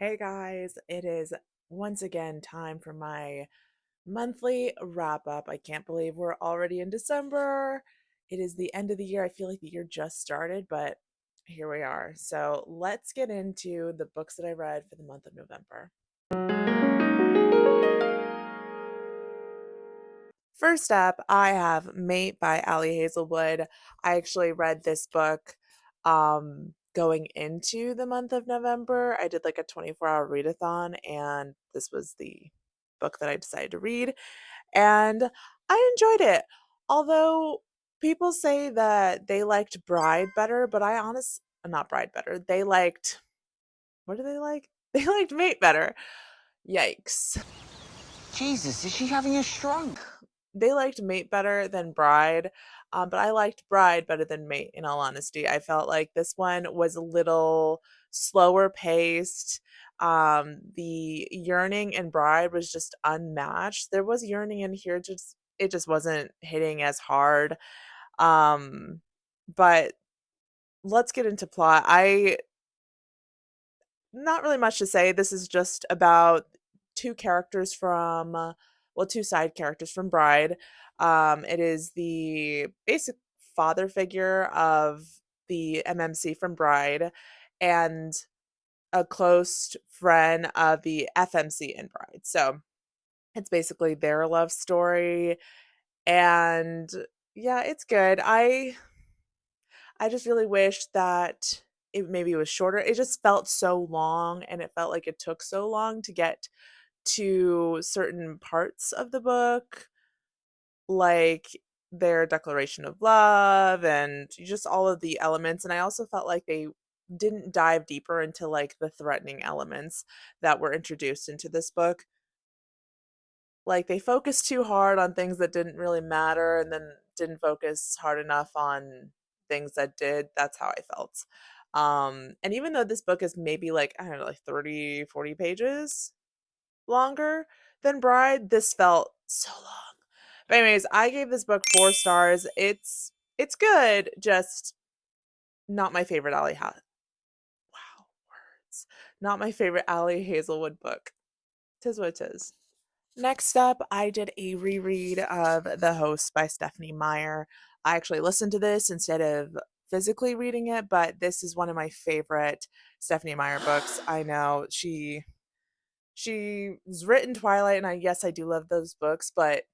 Hey guys, it is once again time for my monthly wrap up. I can't believe we're already in December. It is the end of the year. I feel like the year just started, but here we are. So let's get into the books that I read for the month of November. First up, I have Mate by Ali Hazelwood. I actually read this book going into the month of November. I did like a 24-hour readathon, and this was the book that I decided to read, and I enjoyed it. Although people say that they liked Bride better, but I honestly not Bride better. They liked, what do they like? They liked Mate better. Yikes. Jesus, is she having a stroke? They liked Mate better than Bride, but I liked Bride better than Mate, in all honesty. I felt like this one was a little slower paced. The yearning in Bride was just unmatched. There was yearning in here, just it just wasn't hitting as hard. Um, but let's get into plot. I Not really much to say. This is just about two characters from, two side characters from Bride. It is the basic father figure of the MMC from Bride and a close friend of the FMC in Bride. So it's basically their love story. And yeah, it's good. I just really wish that it maybe was shorter. It just felt so long, and it felt like it took so long to get to certain parts of the book, like their declaration of love and just all of the elements. And I also felt like they didn't dive deeper into like the threatening elements that were introduced into this book. Like they focused too hard on things that didn't really matter and then didn't focus hard enough on things that did. That's how I felt. And even though this book is maybe like, I don't know, like 30, 40 pages longer than Bride, this felt so long. But anyways, I gave this book 4 stars. It's good, just not my favorite wow, words. Not my favorite Ali Hazelwood book. Tis what tis. Next up, I did a reread of The Host by Stephanie Meyer. I actually listened to this instead of physically reading it, but this is one of my favorite Stephanie Meyer books. I know she's written Twilight, and yes, I do love those books, but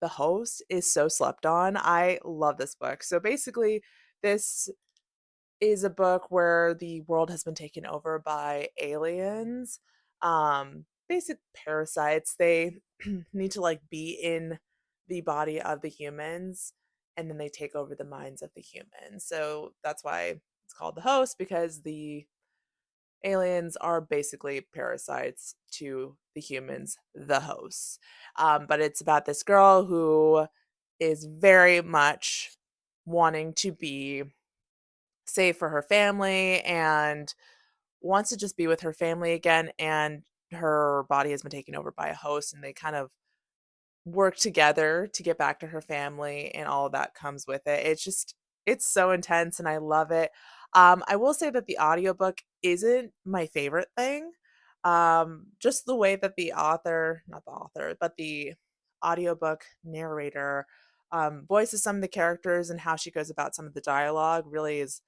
The Host is so slept on. I love this book. So basically, this is a book where the world has been taken over by aliens, basic parasites. They need to like be in the body of the humans, and then they take over the minds of the humans. So that's why it's called the host, because the aliens are basically parasites to the humans, the hosts. But it's about this girl who is very much wanting to be safe for her family and wants to just be with her family again. And her body has been taken over by a host, and they kind of work together to get back to her family, and all of that comes with it. It's so intense, and I love it. I will say that the audiobook isn't my favorite thing. Just the way that the author, not the author, but the audiobook narrator voices some of the characters and how she goes about some of the dialogue really is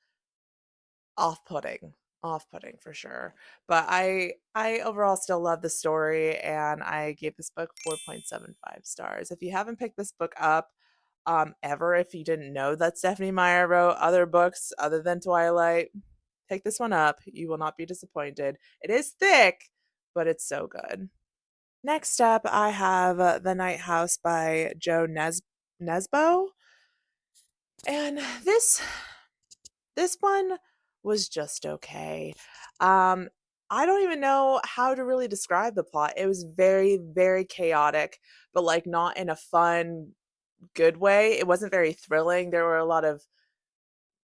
off-putting. Off-putting for sure. But I overall still love the story, and I gave this book 4.75 stars. If you haven't picked this book up ever, if you didn't know that Stephanie Meyer wrote other books other than Twilight, pick this one up. You will not be disappointed. It is thick, but it's so good. Next up, I have The Night House by Nesbo. And this one was just okay. Um, I don't even know how to really describe the plot. It was very, very chaotic, but like not in a fun, good way. It wasn't very thrilling. There were a lot of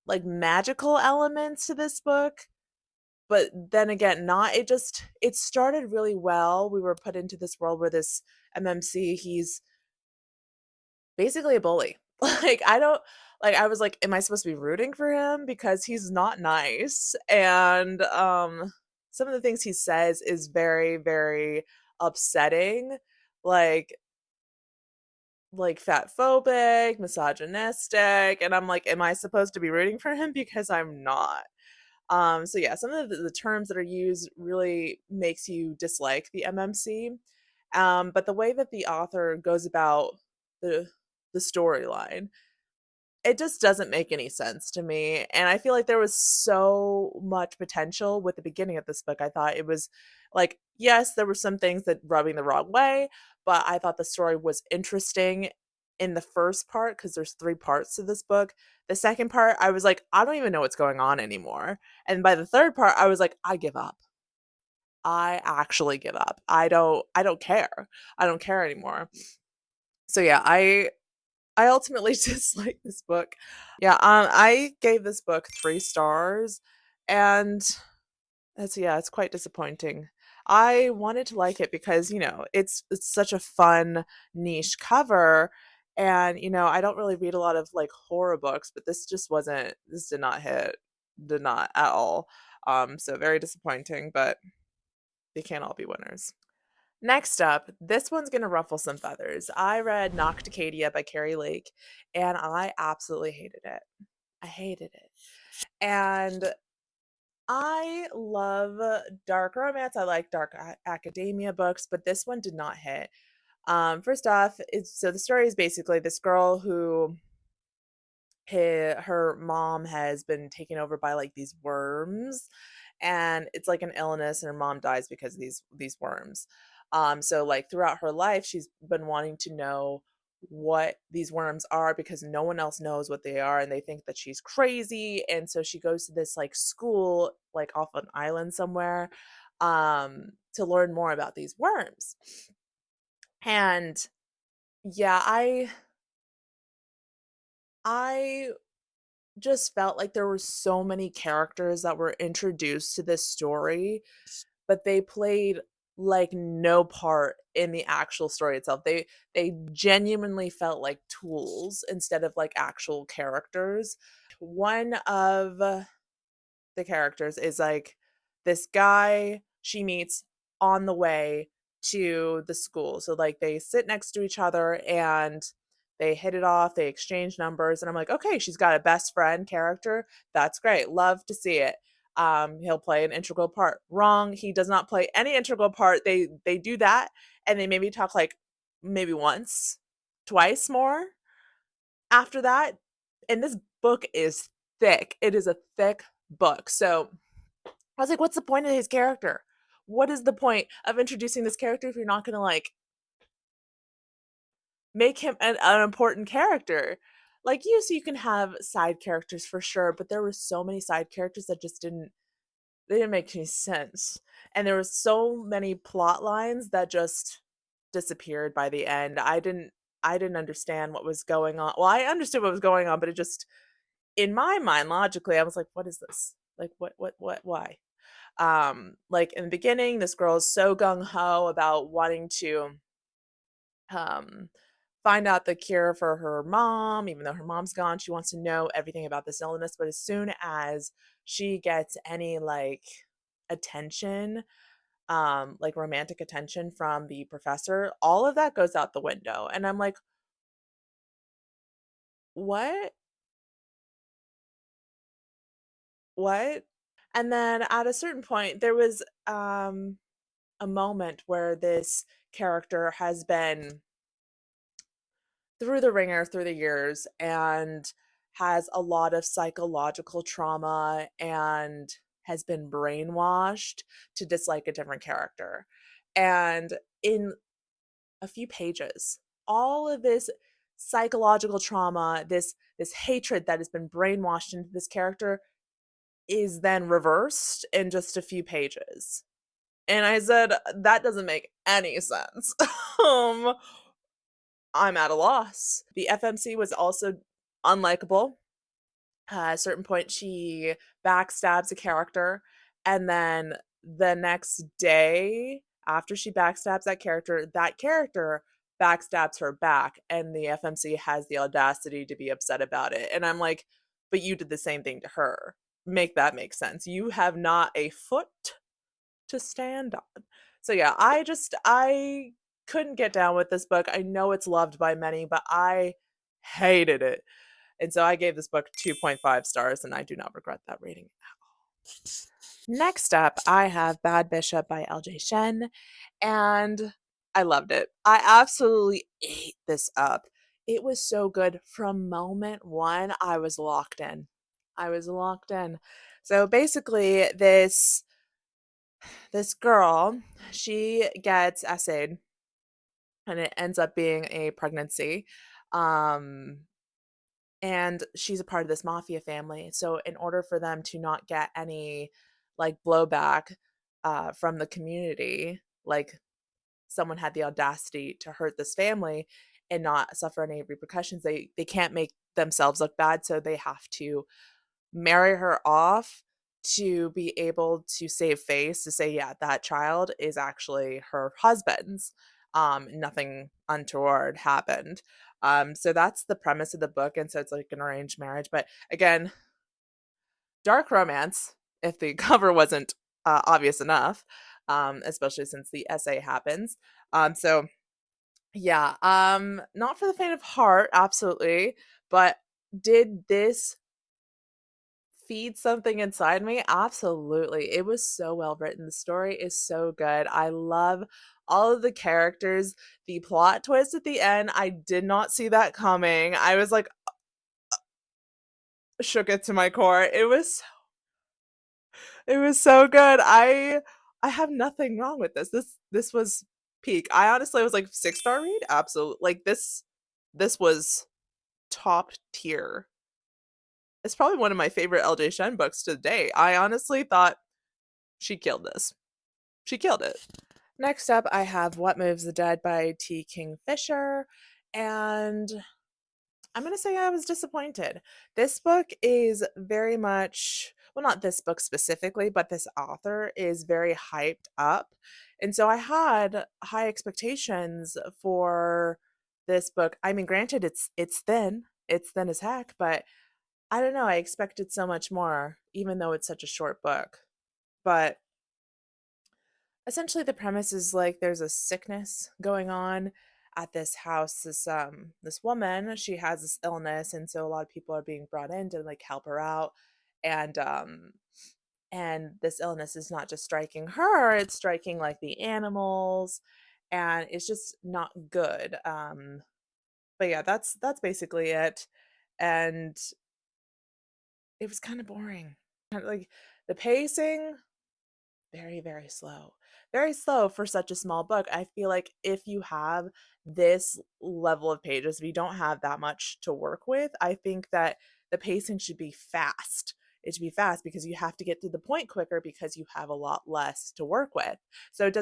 like magical elements to this book, but then again, not. It started really well. We were put into this world where this MMC, he's basically a bully. Like, I don't like, I was like, "Am I supposed to be rooting for him? Because he's not nice." And, some of the things he says is very, very upsetting, like fat phobic, misogynistic, and I'm like, am I supposed to be rooting for him? Because I'm not. So yeah, some of the terms that are used really makes you dislike the MMC. But the way that the author goes about the the storyline, it just doesn't make any sense to me, and I feel like there was so much potential with the beginning of this book. I thought it was like, yes, there were some things that rubbed me the wrong way, but I thought the story was interesting in the first part because there's 3 parts to this book. The second part, I was like, "I don't even know what's going on anymore," and by the third part, I was like, "I give up. I actually give up. I don't care. I don't care anymore." So yeah, I ultimately dislike this book. Yeah, I gave this book 3 stars, and it's quite disappointing. I wanted to like it because, it's such a fun niche cover, and, I don't really read a lot of, like, horror books, but this did not hit, did not at all. So very disappointing, but they can't all be winners. Next up, this one's gonna ruffle some feathers. I read Nocticadia by Carrie Lake, and I absolutely hated it. I hated it. And I love dark romance. I like dark academia books, but this one did not hit. First off, the story is basically this girl who her mom has been taken over by like these worms, and it's like an illness and her mom dies because of these worms. So like throughout her life she's been wanting to know what these worms are because no one else knows what they are and they think that she's crazy, and so she goes to this like school like off an island somewhere to learn more about these worms. And yeah, I just felt like there were so many characters that were introduced to this story, but they played like no part in the actual story itself. They genuinely felt like tools instead of like actual characters. One of the characters is like this guy she meets on the way to the school. So like they sit next to each other and they hit it off, they exchange numbers, and I'm like, okay, she's got a best friend character. That's great. Love to see it. He'll play an integral part. Wrong. He does not play any integral part. They do that and they maybe talk like maybe once, twice more after that. And this book is thick. It is a thick book. So I was like, what's the point of his character? What is the point of introducing this character if you're not gonna like make him an important character? Like you can have side characters for sure, but there were so many side characters that just they didn't make any sense. And there were so many plot lines that just disappeared by the end. I didn't understand what was going on. Well, I understood what was going on, but it just in my mind logically I was like, what is this? Like what why? Like in the beginning this girl is so gung-ho about wanting to um find out the cure for her mom. Even though her mom's gone, she wants to know everything about this illness, but as soon as she gets any like attention, like romantic attention from the professor, all of that goes out the window, and I'm like, what what and then at a certain point there was a moment where this character has been through the ringer through the years and has a lot of psychological trauma and has been brainwashed to dislike a different character. And in a few pages, all of this psychological trauma, this hatred that has been brainwashed into this character is then reversed in just a few pages. And I said, that doesn't make any sense. um, I'm at a loss. The FMC was also unlikable. At a certain point, she backstabs a character, and then the next day, after she backstabs that character backstabs her back, and the FMC has the audacity to be upset about it. And I'm like, but you did the same thing to her. Make that make sense. You have not a foot to stand on. So yeah, I couldn't get down with this book. I know it's loved by many, but I hated it. And so I gave this book 2.5 stars, and I do not regret that rating. Next up, I have Bad Bishop by LJ Shen, and I loved it. I absolutely ate this up. It was so good. From moment one, I was locked in. I was locked in. So basically, this girl, she gets essayed, and it ends up being a pregnancy. Um, and she's a part of this mafia family. So in order for them to not get any like blowback from the community, like someone had the audacity to hurt this family and not suffer any repercussions, they can't make themselves look bad, so they have to marry her off to be able to save face, to say, yeah, that child is actually her husband's. Nothing untoward happened. So that's the premise of the book, and so it's like an arranged marriage. But again, dark romance, if the cover wasn't obvious enough, especially since the essay happens. So yeah, not for the faint of heart, absolutely. But did this feed something inside me? Absolutely. It was so well written. The story is so good. I love all of the characters. The plot twist at the end, I did not see that coming. I was like shook it to my core. It was so good. I have nothing wrong with this. This was peak. I honestly was like 6-star read. Absolutely. Like this was top tier. It's probably one of my favorite LJ Shen books to date. I honestly thought she killed this. She killed it. Next up, I have What Moves the Dead by T. Kingfisher. And I'm going to say I was disappointed. This book is very much, well, not this book specifically, but this author is very hyped up. And so I had high expectations for this book. I mean, granted, it's thin as heck, but I don't know. I expected so much more, even though it's such a short book. But essentially the premise is like there's a sickness going on at this house. This woman, she has this illness, and so a lot of people are being brought in to like help her out. And um and this illness is not just striking her, it's striking like the animals, and it's just not good. But yeah, that's basically it. And it was kind of boring. Like the pacing, very, very slow. Very slow for such a small book. I feel like if you have this level of pages, if you don't have that much to work with, I think that the pacing should be fast. It should be fast because you have to get to the point quicker because you have a lot less to work with. So it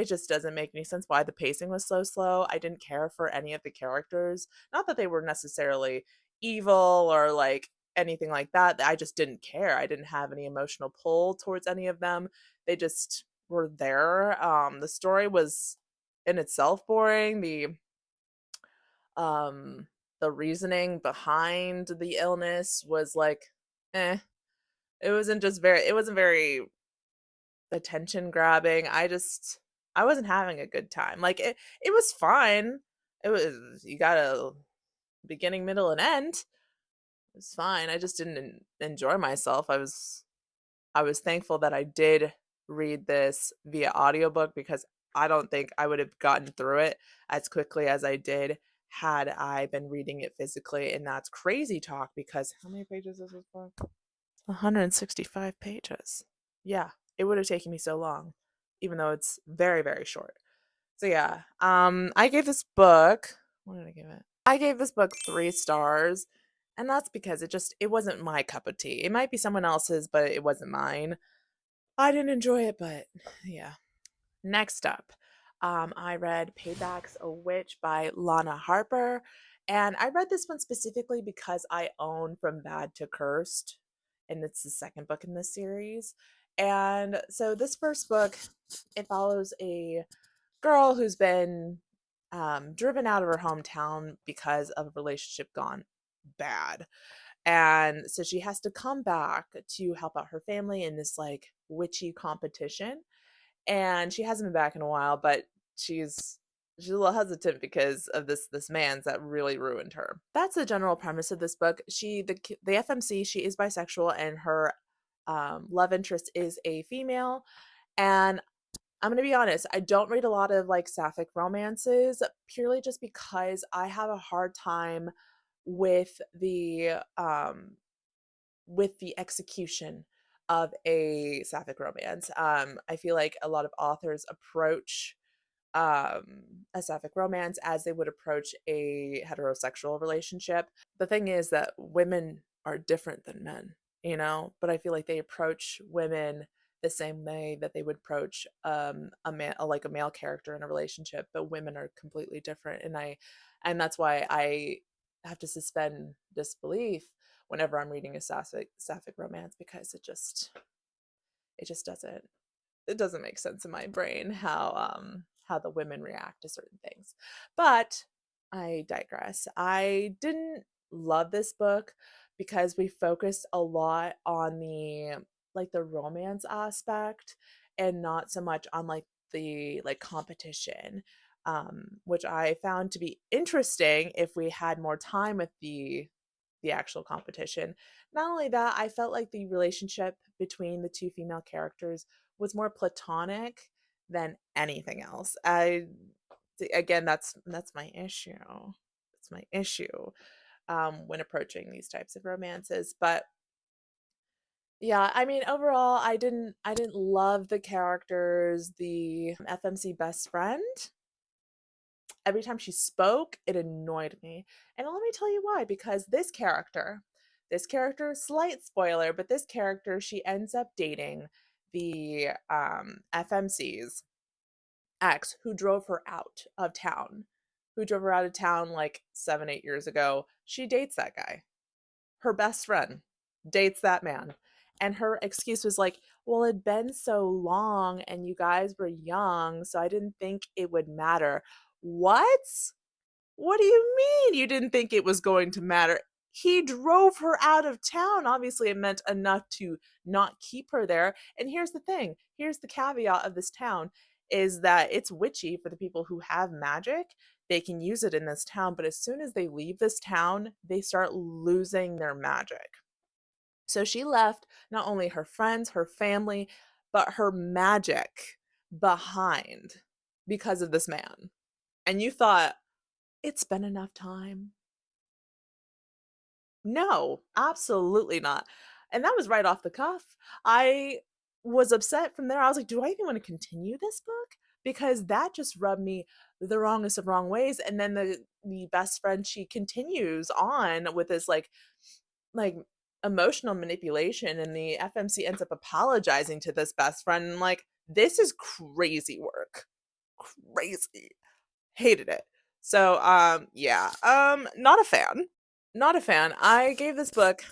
just doesn't make any sense why the pacing was so slow. I didn't care for any of the characters. Not that they were necessarily evil or like anything like that. I just didn't care. I didn't have any emotional pull towards any of them. They just were there. The story was in itself boring. Um the reasoning behind the illness was like eh. It wasn't very attention grabbing. I wasn't having a good time. Like it was fine. It was, you got a beginning, middle, and end. It's fine. I just didn't enjoy myself. I was thankful that I did read this via audiobook because I don't think I would have gotten through it as quickly as I did had I been reading it physically. And that's crazy talk because how many pages is this book? 165 pages. Yeah, it would have taken me so long, even though it's very, very short. So yeah, I gave this book, what did I give it? I gave this book 3 stars, and that's because it wasn't my cup of tea. It might be someone else's, but it wasn't mine. I didn't enjoy it, but yeah. Next up, I read Payback's a Witch by Lana Harper. And I read this one specifically because I own From Bad to Cursed, and it's the second book in this series. And so this first book, it follows a girl who's been driven out of her hometown because of a relationship gone bad. And so she has to come back to help out her family in this like witchy competition. And she hasn't been back in a while, but she's a little hesitant because of this man's that really ruined her. That's the general premise of this book. The FMC, she is bisexual, and her love interest is a female. And I'm gonna be honest, I don't read a lot of like sapphic romances purely just because I have a hard time with the execution of a sapphic romance. I feel like a lot of authors approach a sapphic romance as they would approach a heterosexual relationship. The thing is that women are different than men, but I feel like they approach women the same way that they would approach like a male character in a relationship, but women are completely different. And that's why I have to suspend disbelief whenever I'm reading a sapphic romance, because it just doesn't make sense in my brain how the women react to certain things. But I digress. I didn't love this book because we focused a lot on the romance aspect and not so much on like the like competition, which I found to be interesting if we had more time with the actual competition. Not only that, I felt like the relationship between the two female characters was more platonic than anything else. Again, that's my issue. That's my issue when approaching these types of romances. But yeah, I mean, overall, I didn't love the characters. The FMC best friend, every time she spoke, it annoyed me. And let me tell you why, because this character, slight spoiler, but this character, she ends up dating the FMC's ex who drove her out of town, like 7, 8 years ago. She dates that guy. Her best friend dates that man. And her excuse was like, well, it'd been so long and you guys were young, so I didn't think it would matter. What? What do you mean you didn't think it was going to matter? He drove her out of town. Obviously, it meant enough to not keep her there. And here's the thing, here's the caveat of this town, is that it's witchy for the people who have magic. They can use it in this town, but as soon as they leave this town, they start losing their magic. So she left not only her friends, her family, but her magic behind because of this man. And you thought, it's been enough time. No, absolutely not. And that was right off the cuff. I was upset from there. I was like, do I even want to continue this book? Because that just rubbed me the wrongest of wrong ways. And then the best friend, she continues on with this like emotional manipulation, and the FMC ends up apologizing to this best friend. And like, this is crazy work. Crazy. Hated it. So, yeah, not a fan. Not a fan. I gave this book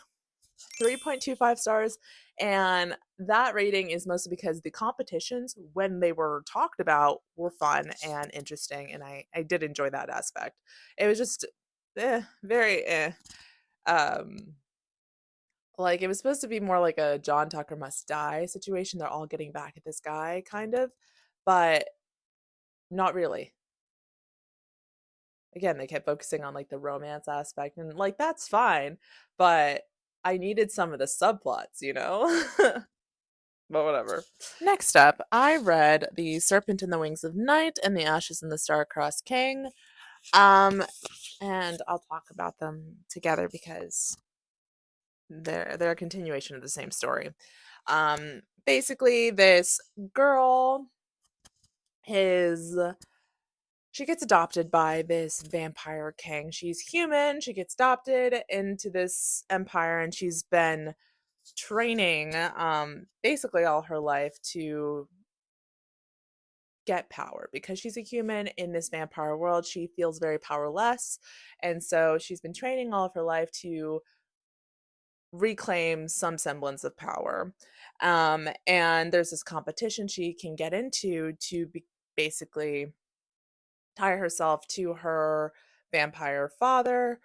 3.25 stars, and that rating is mostly because the competitions, when they were talked about, were fun and interesting, and I did enjoy that aspect. It was just very Um, like it was supposed to be more like a John Tucker Must Die situation. They're all getting back at this guy, kind of, but not really. Again, they kept focusing on like the romance aspect, and like that's fine, but I needed some of the subplots. But whatever. Next up, I read The Serpent in the Wings of Night and The Ashes in the Star-Crossed King. Um and I'll talk about them together because they're a continuation of the same story. Basically this girl is she gets adopted by this vampire king. She's human. She gets adopted into this empire, and she's been training basically all her life to get power because she's a human in this vampire world. She feels very powerless, and so she's been training all of her life to reclaim some semblance of power. And there's this competition she can get into to basically tie herself to her vampire father,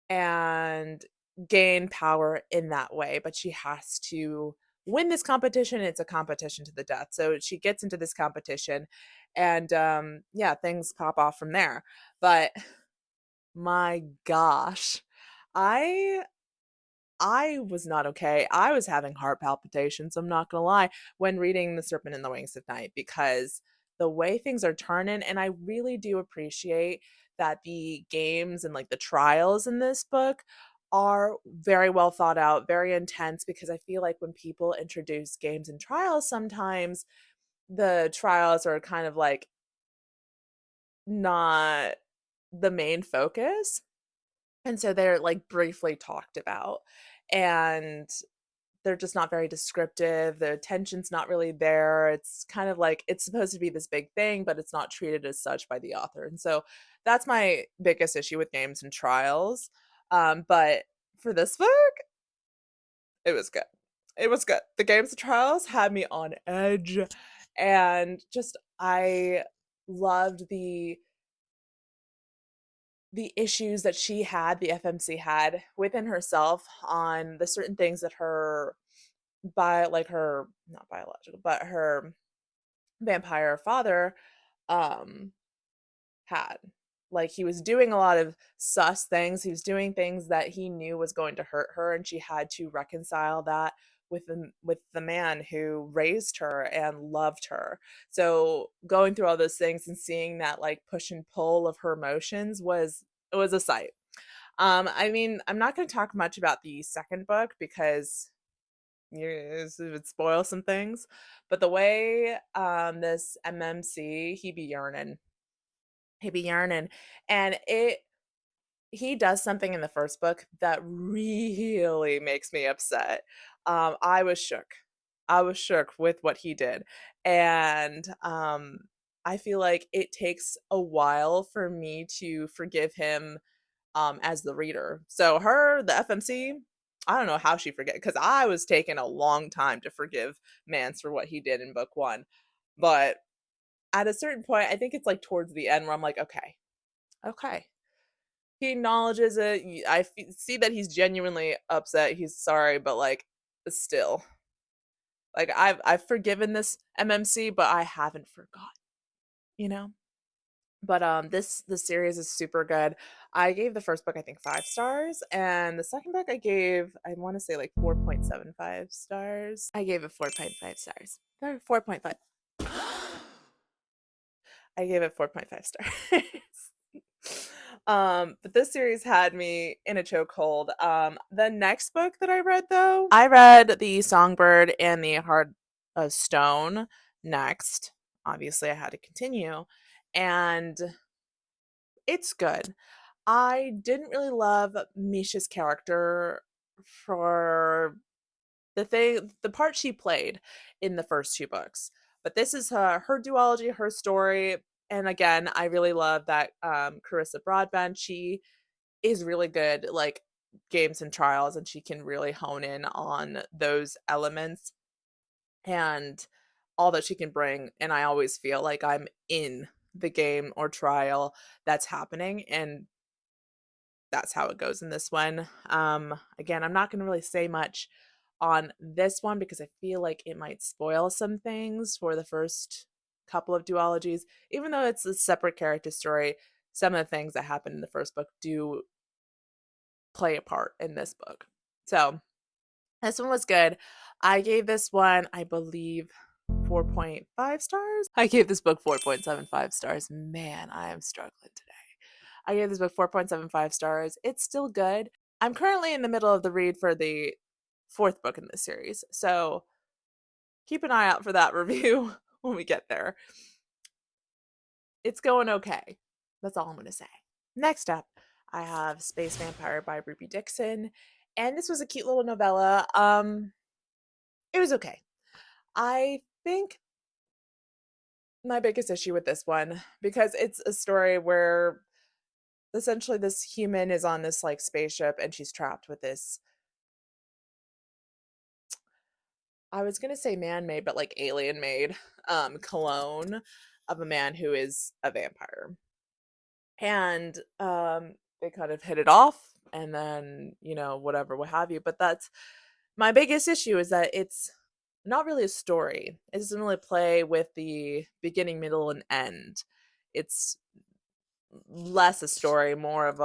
and gain power in that way, but she has to win this competition. It's a competition to the death. So she gets into this competition and yeah, things pop off from there. But my gosh, I I was not okay. I was having heart palpitations, I'm not gonna lie, when reading The Serpent and the Wings of Night because the way things are turning, and I really do appreciate that the games and like the trials in this book are very well thought out, very intense, because I feel like when people introduce games and trials, sometimes the trials are kind of like not the main focus. And so they're like briefly talked about. And they're just not very descriptive. The attention's not really there. It's kind of like it's supposed to be this big thing, but it's not treated as such by the author. And so that's my biggest issue with games and trials. But for this book, it was good. It was good. The games and trials had me on edge. And just I loved the issues that she had, the FMC had within herself on the certain things that her like her not biological, but her vampire father um had. Like he was doing a lot of sus things. He was doing things that he knew was going to hurt her, and she had to reconcile that with the man who raised her and loved her. So going through all those things and seeing that like push and pull of her emotions was it was a sight. I mean, I'm not going to talk much about the second book because yes, it would spoil some things. But the way this MMC, he be yearning, and it he does something in the first book that really makes me upset. I was shook. I was shook with what he did, and I feel like it takes a while for me to forgive him as the reader. So her, the FMC, I don't know how she forget because I was taking a long time to forgive Mance for what he did in book one. But at a certain point, I think it's like towards the end where I'm like, okay, okay. He acknowledges it. See that he's genuinely upset. He's sorry, but like, still, like I've forgiven this MMC, but I haven't forgotten. You know. But this series is super good. I gave the first book I think 5 stars, and the second book I gave I want to say like 4.75 stars. I gave it 4.5 stars. Or 4.5. I gave it 4.5 stars. But this series had me in a chokehold. The next book that I read though, I read The Songbird and the Heart of Stone next. Obviously, I had to continue, and it's good. I didn't really love Misha's character for the part she played in the first 2 books. But this is her duology, her story, and again, I really love that Carissa Broadbent, she is really good like games and trials, and she can really hone in on those elements and all that she can bring, and I always feel like I'm in the game or trial that's happening, and that's how it goes in this one. Again, I'm not going to really say much on this one because I feel like it might spoil some things for the first couple of duologies. Even though it's a separate character story, some of the things that happen in the first book do play a part in this book. So, this one was good. I gave this one, I believe, 4.5 stars. I gave this book 4.75 stars. Man, I am struggling today. I gave this book 4.75 stars. It's still good. I'm currently in the middle of the read for the 4th book in this series. So keep an eye out for that review when we get there. It's going okay. That's all I'm going to say. Next up, I have Space Vampire by Ruby Dixon. And this was a cute little novella. It was okay. I think my biggest issue with this one, because it's a story where essentially this human is on this like spaceship and she's trapped with this, I was gonna say man-made, but like alien-made clone of a man who is a vampire. And they kind of hit it off and then, whatever, what have you. But that's my biggest issue is that it's not really a story. It doesn't really play with the beginning, middle, and end. It's less a story, more of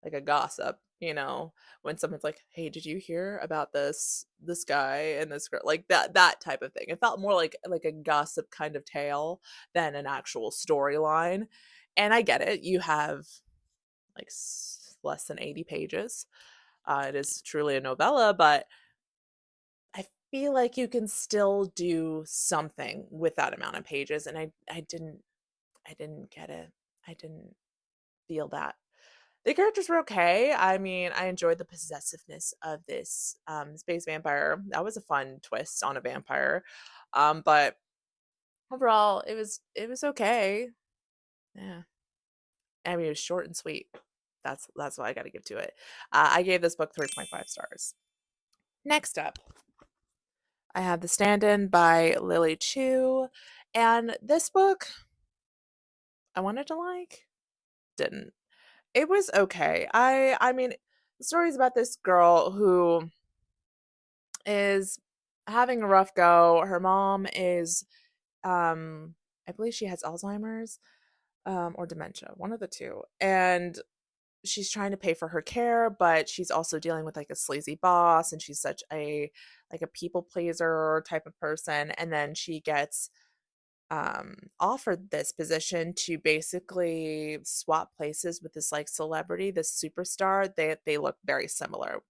like a gossip, when someone's like, "Hey, did you hear about this guy and this girl?" Like that type of thing. It felt more like a gossip kind of tale than an actual storyline. And I get it. You have like less than 80 pages. It is truly a novella, but I feel like you can still do something with that amount of pages, and I didn't get it. I didn't feel that. The characters were okay. I mean, I enjoyed the possessiveness of this space vampire. That was a fun twist on a vampire. But overall, it was okay. Yeah. I mean, it was short and sweet. That's what I got to give to it. I gave this book 3.5 stars. Next up, I have The Stand-In by Lily Chu, and this book I wanted to like, didn't. It was okay. I mean, the story's about this girl who is having a rough go. Her mom is I believe she has Alzheimer's or dementia, one of the two. And she's trying to pay for her care, but she's also dealing with like a sleazy boss, and she's such a like a people pleaser type of person. And then she gets offered this position to basically swap places with this like celebrity, this superstar. They look very similar,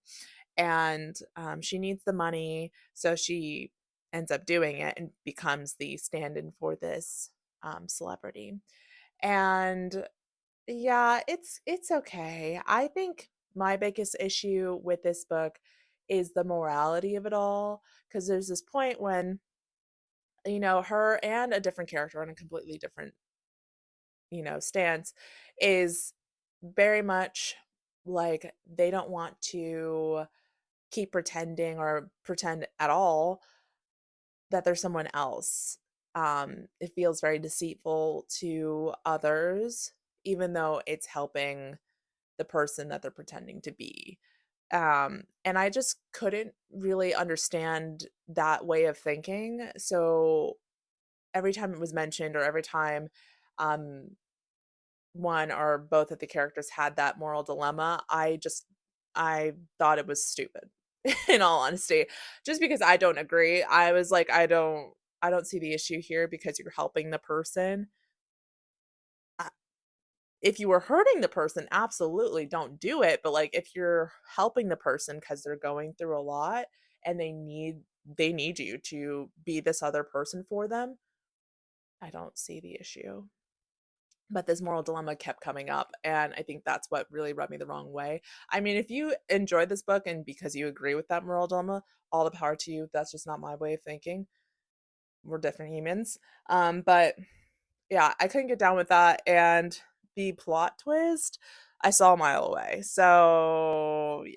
and she needs the money, so she ends up doing it and becomes the stand-in for this celebrity. And yeah, it's okay. I think my biggest issue with this book is the morality of it all, because there's this point when her and a different character on a completely different stance is very much like they don't want to keep pretending or pretend at all that there's someone else. It feels very deceitful to others, even though it's helping the person that they're pretending to be. And I just couldn't really understand that way of thinking. So every time it was mentioned, or every time um, one or both of the characters had that moral dilemma, I thought it was stupid. In all honesty, just because I don't agree, I was like, I don't see the issue here because you're helping the person. Uh, If you were hurting the person, absolutely don't do it. But like if you're helping the person because they're going through a lot and they need you to be this other person for them, I don't see the issue. But this moral dilemma kept coming up, and I think that's what really rubbed me the wrong way. I mean, if you enjoyed this book and because you agree with that moral dilemma, all the power to you. That's just not my way of thinking. We're different humans. But yeah, I couldn't get down with that, and the plot twist I saw a mile away. So yeah.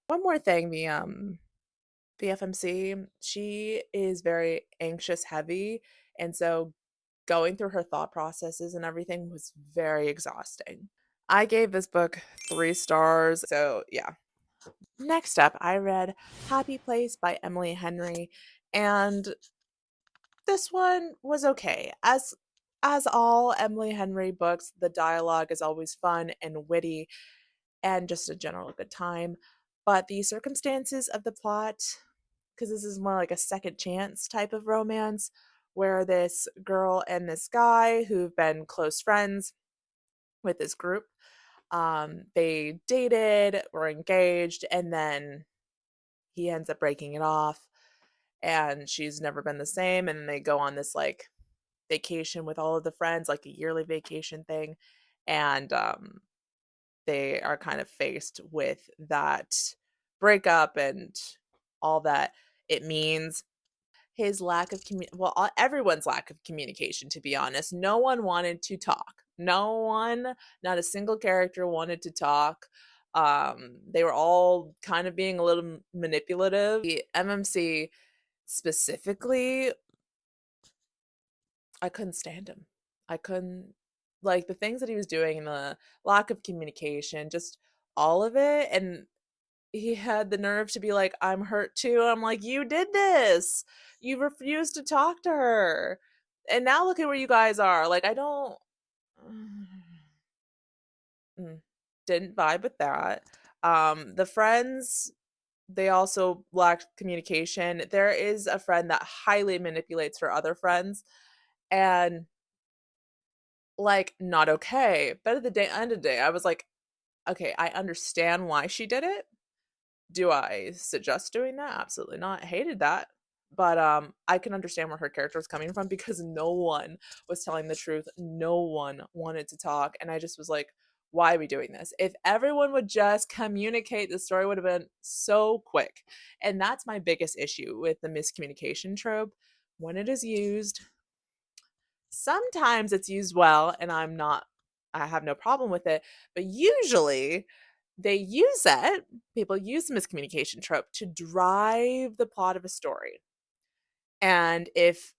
One more thing, the FMC, she is very anxious heavy, and so going through her thought processes and everything was very exhausting. I gave this book 3 stars. So, yeah. Next up, I read Happy Place by Emily Henry, and this one was okay. As all Emily Henry books, the dialogue is always fun and witty and just a general good time, but the circumstances of the plot, because this is more like a second chance type of romance where this girl and this guy who've been close friends with this group, they dated, were engaged, and then he ends up breaking it off, and she's never been the same. And they go on this like vacation with all of the friends, like a yearly vacation thing, and they are kind of faced with that breakup and all that it means. His lack of everyone's lack of communication, to be honest. No one wanted to talk. No one, not a single character wanted to talk. They were all kind of being a little manipulative. The MMC specifically, I couldn't stand him. I couldn't Like, the things that he was doing and the lack of communication, just all of it, and he had the nerve to be like, "I'm hurt too." I'm like, "You did this. You refused to talk to her. And now look at where you guys are." Like, I don't mm, didn't vibe with that. The friends, they also lacked communication. There is a friend that highly manipulates her other friends, and, like, not okay. But at the end of the day, I was like, "Okay, I understand why she did it. Do I suggest doing that? Absolutely not. I hated that. But I can understand where her character was coming from because no one was telling the truth. No one wanted to talk. And I just was like, why are we doing this? If everyone would just communicate, the story would have been so quick. And that's my biggest issue with the miscommunication trope. When it is used, sometimes it's used well, and I have no problem with it, but usually they use it people use the miscommunication trope to drive the plot of a story, and if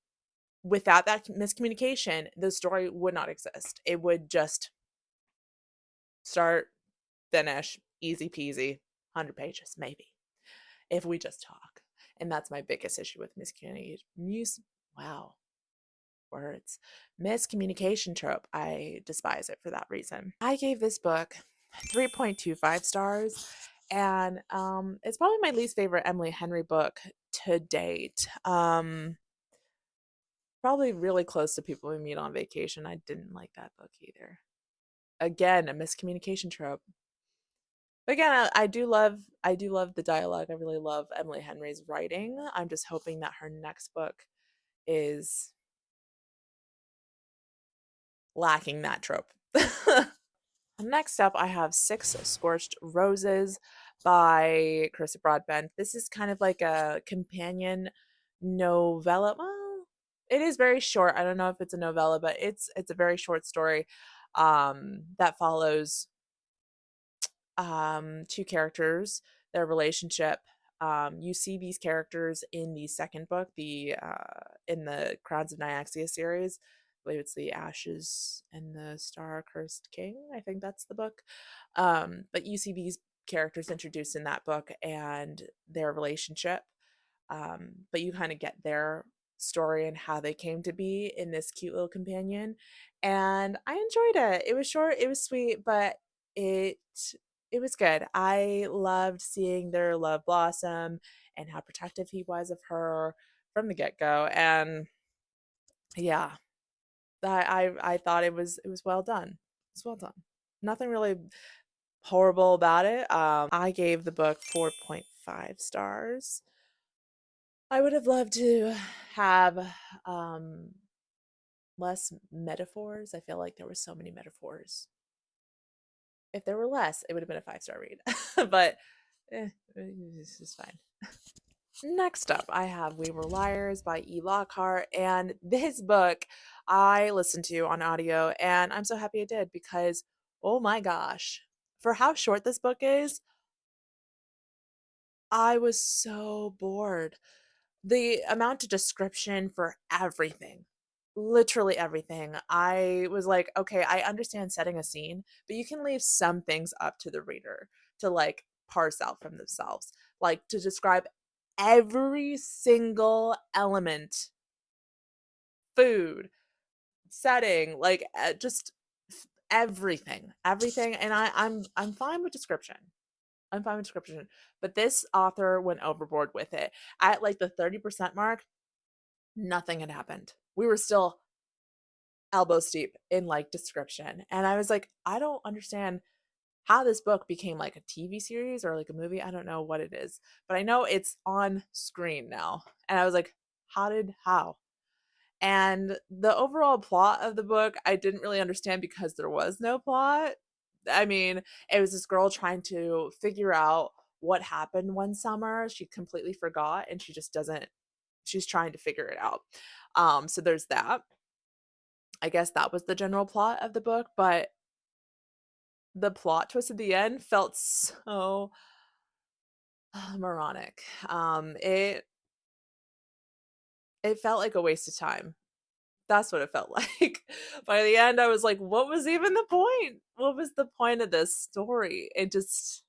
without that miscommunication, the story would not exist. It would just start, finish, easy peasy, 100 pages maybe, if we just talk, and that's my biggest issue with miscommunication. Wow. Words. Miscommunication trope. I despise it for that reason. I gave this book 3.25 stars, and it's probably my least favorite Emily Henry book to date. Probably really close to People We Meet on Vacation. I didn't like that book either. Again, a miscommunication trope. But again, I do love the dialogue. I really love Emily Henry's writing. I'm just hoping that her next book is lacking that trope. Next up, I have Six Scorched Roses by Carissa Broadbent. This is kind of like a companion novella. Well, it is very short. I don't know if it's a novella, but it's a very short story that follows two characters, their relationship. You see these characters in the second book, the in the Crowns of Nyaxia series. I believe it's the Ashes and the Star Cursed King. I think that's the book. But you see these characters introduced in that book and their relationship. But you kind of get their story and how they came to be in this cute little companion. And I enjoyed it. It was short, it was sweet, but it it was good. I loved seeing their love blossom and how protective he was of her from the get-go. And yeah, I thought it was well done. It's well done. Nothing really horrible about it. I gave the book 4.5 stars. I would have loved to have um less metaphors. I feel like there were so many metaphors. If there were less, it would have been a 5-star read. But this is fine. Next up, I have We Were Liars by E. Lockhart. And this book I listened to on audio, and I'm so happy I did because, oh my gosh, for how short this book is, I was so bored. The amount of description for everything, literally everything. I was like, okay, I understand setting a scene, but you can leave some things up to the reader to like parse out from themselves, like to describe every single element, food, setting, like just everything. And I'm fine with description. I'm fine with description, but this author went overboard with it. At like the 30% mark, nothing had happened. We were still elbows deep in like description. And I was like, I don't understand how this book became like a TV series or like a movie. I don't know what it is, but I know it's on screen now. And I was like, how? And the overall plot of the book, I didn't really understand because there was no plot. I mean, it was this girl trying to figure out what happened one summer. She completely forgot and she just doesn't, she's trying to figure it out. So there's that. I guess that was the general plot of the book, but the plot twist at the end felt so moronic. It felt like a waste of time That's what it felt like. By the end, I was like, what was even the point? What was the point of this story? It just,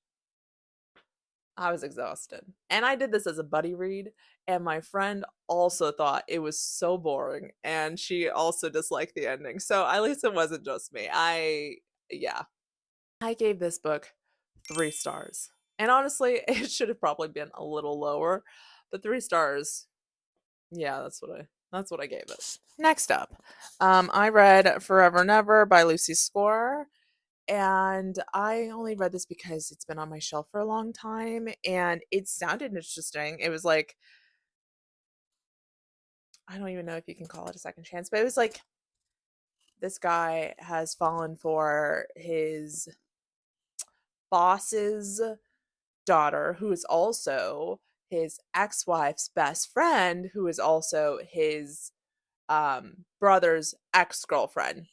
I was exhausted. And I did this as a buddy read, and my friend also thought it was so boring, and she also disliked the ending. So at least it wasn't just me. Yeah, I gave this book 3 stars. And honestly, it should have probably been a little lower, but 3 stars, yeah, that's what I gave it. Next up, I read Forever and Ever by Lucy Score, and I only read this because it's been on my shelf for a long time, and it sounded interesting. It was like, I don't even know if you can call it a second chance, but it was like this guy has fallen for his boss's daughter, who is also his ex-wife's best friend, who is also his brother's ex-girlfriend.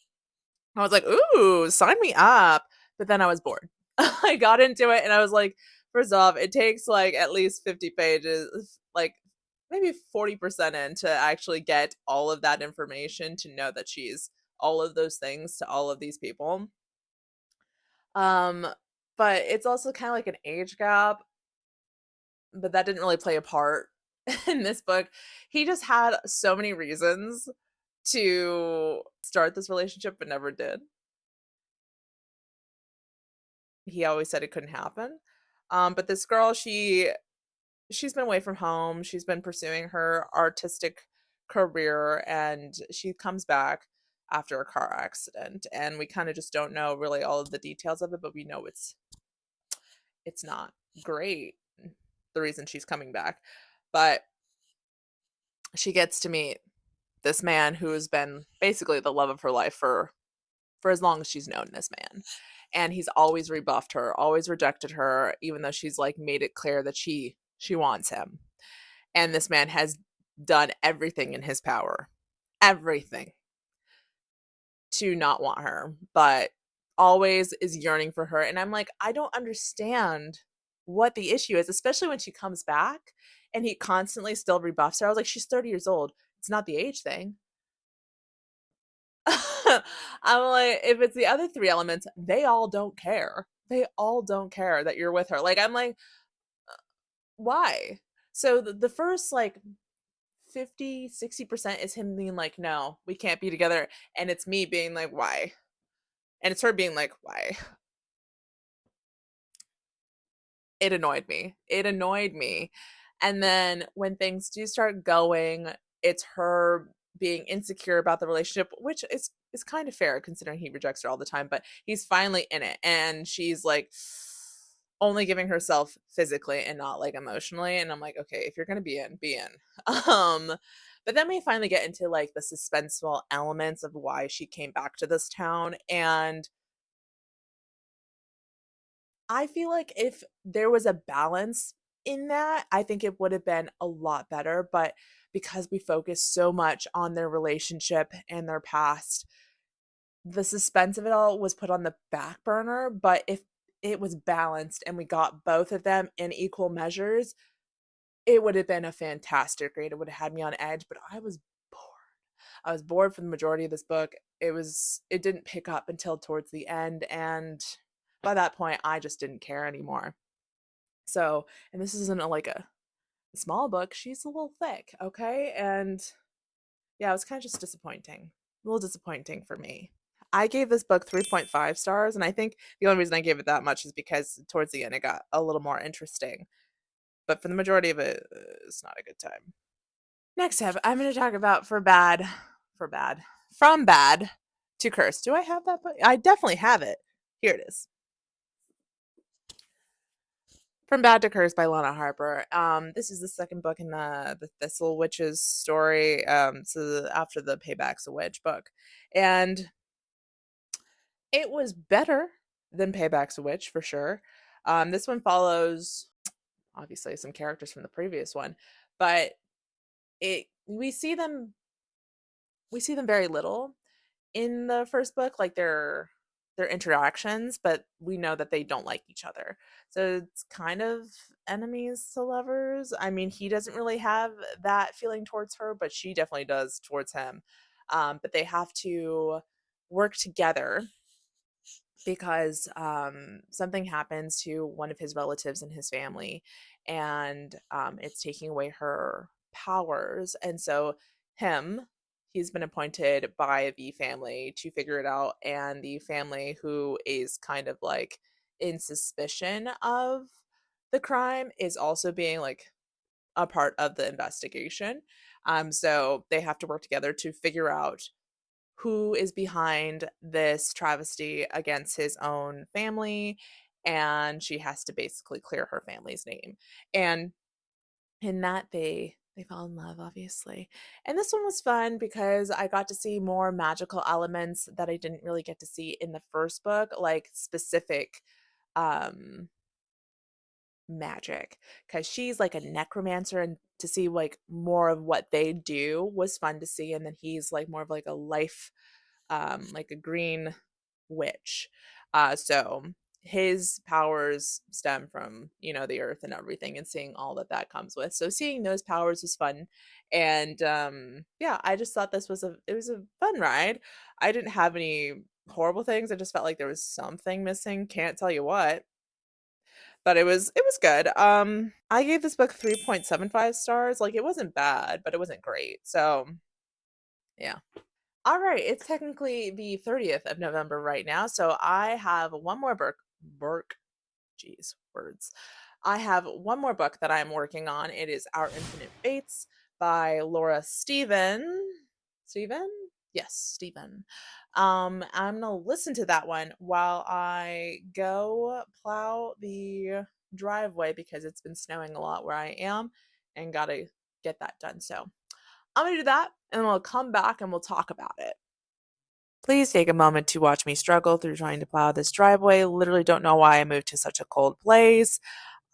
I was like, "Ooh, sign me up." But then I was bored. I got into it and I was like, first off, it takes like at least 50 pages, like maybe 40% in to actually get all of that information to know that she's all of those things to all of these people. Um, but it's also kind of like an age gap, but that didn't really play a part in this book. He just had so many reasons to start this relationship but never did. He always said it couldn't happen. But this girl, she's been away from home. She's been pursuing her artistic career, and she comes back after a car accident, and we kind of just don't know really all of the details of it, but we know it's not great, the reason she's coming back. But she gets to meet this man who has been basically the love of her life for as long as she's known this man. And he's always rebuffed her, always rejected her, even though she's like made it clear that she wants him. And this man has done everything in his power, everything, to not want her, but always is yearning for her. And I'm like, I don't understand what the issue is, especially when she comes back and he constantly still rebuffs her. I was like, she's 30 years old. It's not the age thing. I'm like, if it's the other 3 elements, they all don't care. They all don't care that you're with her. Like, I'm like, why? So the first like 50-60% is him being like, no, we can't be together. And it's me being like, why? And it's her being like, why? It annoyed me. It annoyed me. And then when things do start going, it's her being insecure about the relationship, which is kind of fair considering he rejects her all the time, but he's finally in it and she's like only giving herself physically and not like emotionally. And I'm like, okay, if you're gonna be in, be in. Um but then we finally get into like the suspenseful elements of why she came back to this town. And I feel like if there was a balance in that, I think it would have been a lot better, but because we focus so much on their relationship and their past, the suspense of it all was put on the back burner, but if it was balanced and we got both of them in equal measures, it would have been a fantastic read. It would have had me on edge, but I was bored. I was bored for the majority of this book. It didn't pick up until towards the end, and by that point I just didn't care anymore. So, and this isn't like a small book. She's a little thick, okay? And yeah, it was kind of just disappointing. A little disappointing for me. I gave this book 3.5 stars, and I think the only reason I gave it that much is because towards the end it got a little more interesting. But for the majority of it, it's not a good time. Next up, I'm going to talk about For Bad, From Bad to Curse. Do I have that book? I definitely have it. Here it is. From Bad to Curse by Lana Harper. This is the second book in the Thistle Witches story. So after the Payback's a Witch book, and it was better than Payback's a Witch for sure. This one follows obviously some characters from the previous one, but it we see them very little in the first book, like their interactions, but we know that they don't like each other. So it's kind of enemies to lovers. I mean, he doesn't really have that feeling towards her, but she definitely does towards him. but they have to work together because something happens to one of his relatives in his family, and it's taking away her powers. And so, him, he's been appointed by the family to figure it out, and the family, who is kind of like in suspicion of the crime, is also being like a part of the investigation. So they have to work together to figure out who is behind this travesty against his own family, and she has to basically clear her family's name. And in that, they fall in love, obviously. And this one was fun because I got to see more magical elements that I didn't really get to see in the first book, like specific um magic, because she's like a necromancer, and to see like more of what they do was fun to see. And then he's like more of like a life, like a green witch. So his powers stem from, the earth and everything, and seeing all that that comes with. So seeing those powers was fun. And yeah, I just thought it was a fun ride. I didn't have any horrible things. I just felt like there was something missing. Can't tell you what, but it was good. I gave this book 3.75 stars. Like, it wasn't bad, but it wasn't great. So, yeah. All right, it's technically the 30th of November right now, so I have one more book, geez, words. I have one more book that I'm working on. It is Our Infinite Fates by Laura Stephen. Stephen? Yes, Stephen. I'm gonna listen to that one while I go plow the driveway because it's been snowing a lot where I am, and gotta get that done. So I'm gonna do that, and then we'll come back and we'll talk about it. Please take a moment to watch me struggle through trying to plow this driveway. Literally don't know why I moved to such a cold place.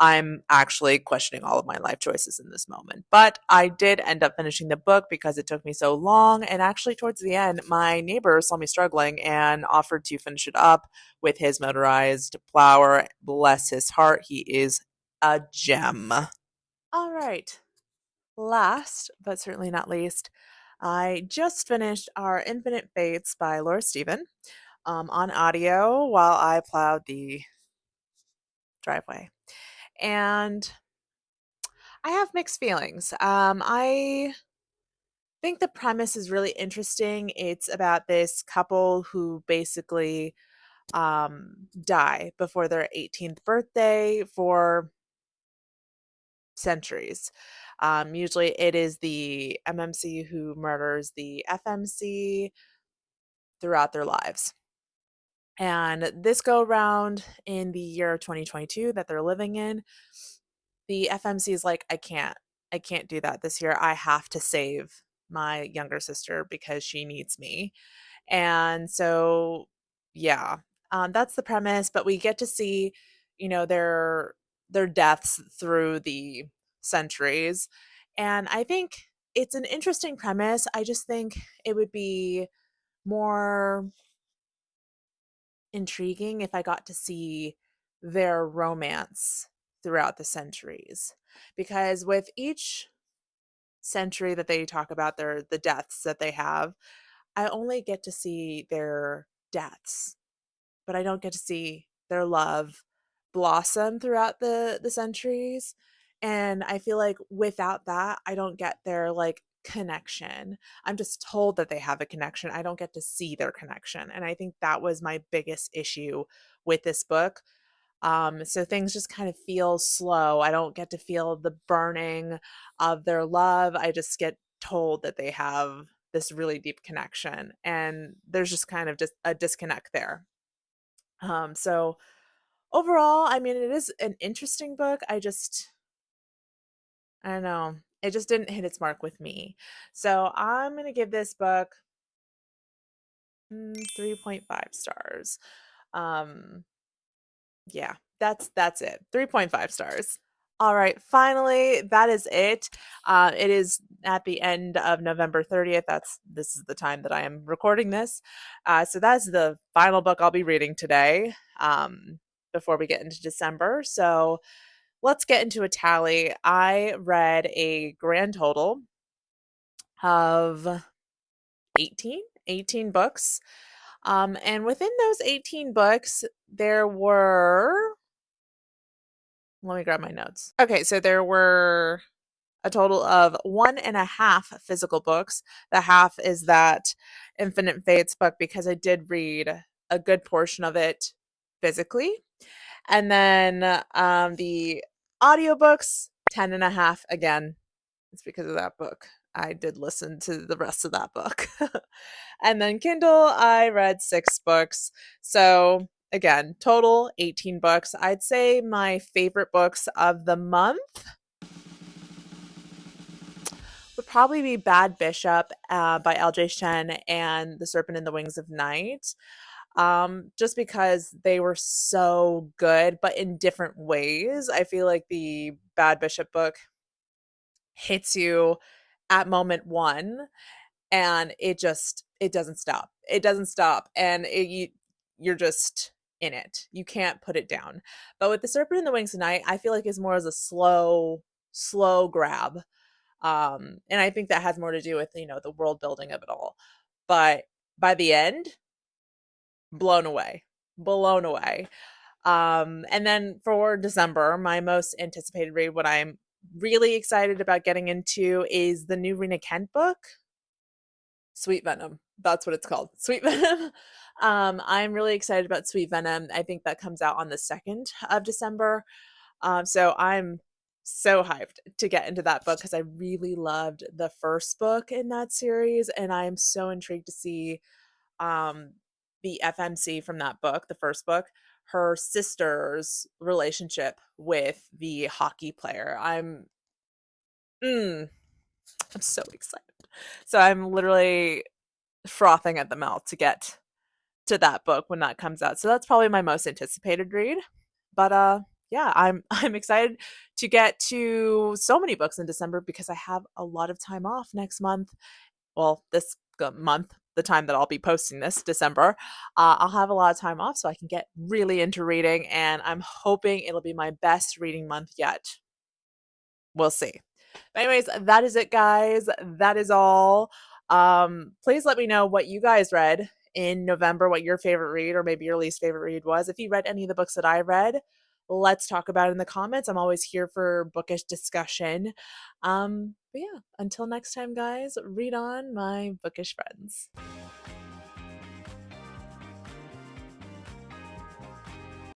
I'm actually questioning all of my life choices in this moment. But I did end up finishing the book because it took me so long. And actually, towards the end, my neighbor saw me struggling and offered to finish it up with his motorized plower. Bless his heart, he is a gem. All right. Last, but certainly not least, I just finished Our Infinite Fates by Laura Stephen on audio while I plowed the driveway. And I have mixed feelings. I think the premise is really interesting. It's about this couple who basically die before their 18th birthday for centuries. Usually it is the MMC who murders the FMC throughout their lives. And this go round in the year 2022 that they're living in, the FMC is like, I can't do that this year. I have to save my younger sister because she needs me. And so, yeah, that's the premise. But we get to see, their deaths through the centuries, and I think it's an interesting premise. I just think it would be more intriguing if I got to see their romance throughout the centuries. Because with each century that they talk about the deaths that they have, I only get to see their deaths, but I don't get to see their love blossom throughout the centuries. And I feel like without that, I don't get their like connection. I'm just told that they have a connection. I don't get to see their connection. And I think that was my biggest issue with this book. So things just kind of feel slow. I don't get to feel the burning of their love. I just get told that they have this really deep connection, and there's just kind of just a disconnect there. So overall, I mean, it is an interesting book. I don't know, it just didn't hit its mark with me. So I'm gonna give this book 3.5 stars. Um, yeah, that's it. 3.5 stars. All right, finally, that is it. It is at the end of November 30th. This is the time that I am recording this. So that's the final book I'll be reading today, before we get into December. So let's get into a tally. I read a grand total of 18 books. And within those 18 books, there were, let me grab my notes. Okay, so there were a total of one and a half physical books. The half is that Infinite Fates book because I did read a good portion of it physically. And then the audiobooks, 10 and a half again. It's because of that book. I did listen to the rest of that book. And then Kindle, I read 6 books. So again, total 18 books. I'd say my favorite books of the month would probably be Bad Bishop by LJ Shen and The Serpent in the Wings of Night. Just because they were so good, but in different ways. I feel like the Bad Bishop book hits you at moment one, and it doesn't stop. It doesn't stop, and you're just in it. You can't put it down. But with The Serpent in the Wings of Night, I feel like it's more as a slow grab. And I think that has more to do with, the world building of it all. But by the end, blown away. Blown away. And then for December, my most anticipated read, what I'm really excited about getting into is the new Rena Kent book, Sweet Venom. That's what it's called. Sweet Venom. I'm really excited about Sweet Venom. I think that comes out on the 2nd of December. So I'm so hyped to get into that book because I really loved the first book in that series, and I am so intrigued to see um, the FMC from that book, the first book, her sister's relationship with the hockey player. Mm, I'm so excited. So I'm literally frothing at the mouth to get to that book when that comes out. So that's probably my most anticipated read. But yeah, I'm excited to get to so many books in December because I have a lot of time off next month. Well, this month, the time that I'll be posting this, December, I'll have a lot of time off so I can get really into reading, and I'm hoping it'll be my best reading month yet. We'll see. But anyways, that is it, guys. That is all. Please let me know what you guys read in November, what your favorite read or maybe your least favorite read was. If you read any of the books that I read, let's talk about it in the comments. I'm always here for bookish discussion. But yeah, until next time, guys, read on, my bookish friends.